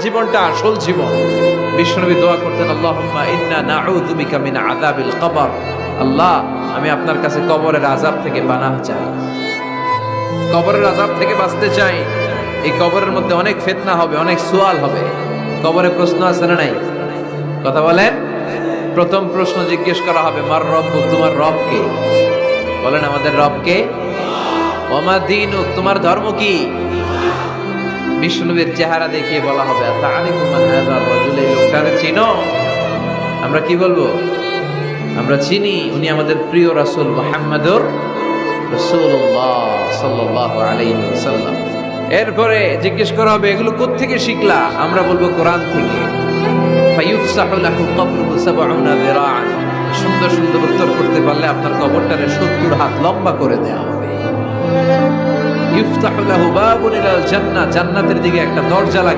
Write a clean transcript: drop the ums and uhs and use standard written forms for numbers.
জীবনটা আসল জীবন। বিশ্বনবী দোয়া করতেন, আল্লাহুম্মা ইন্না নাউযু বিকা মিন আযাবিল কবর। আল্লাহ, আমি আপনার কাছে কবরের আযাব থেকে পানাহ চাই, কবরের আযাব থেকে বাঁচতে চাই। এই কবরের মধ্যে অনেক ফিতনা হবে, অনেক সুয়াল হবে। কবরে প্রশ্ন আছে না নাই? কথা বলেন। প্রথম প্রশ্ন জিজ্ঞেস করা হবে, মার রব্বুক, তোমার রব কে? বলেন, আমাদের রব কে? ওয়া মা দীনুক, তোমার ধর্ম কি? বিষ্ণুবীর চেহারা দেখিয়ে বলা হবে, তাআরিফু মান হাযা রাজুল, এই লোকটারে চিনো? আমরা কি বলবো? আমরা চিনি, উনি আমাদের প্রিয় রাসূল মুহাম্মদুর রাসূলুল্লাহ সাল্লাল্লাহু আলাইহি ওয়াসাল্লাম। এরপরে জিজ্ঞেস করা হবে, এগুলো কোত্থেকে শিখলা? আমরা বলবো, কোরআন থেকে। ফায়ুফসাহু লাহু কবরুহু ৭০ যিরাআন। সুন্দর সুন্দর উত্তর করতে পারলে আপনার কবরটারে ৭০ হাত লম্বা করে দেওয়া হবে। ইফতাহু লাহু বাবুন ইলাল জান্নাহ, জান্নাতের দিকে একটা দরজা লাগিয়ে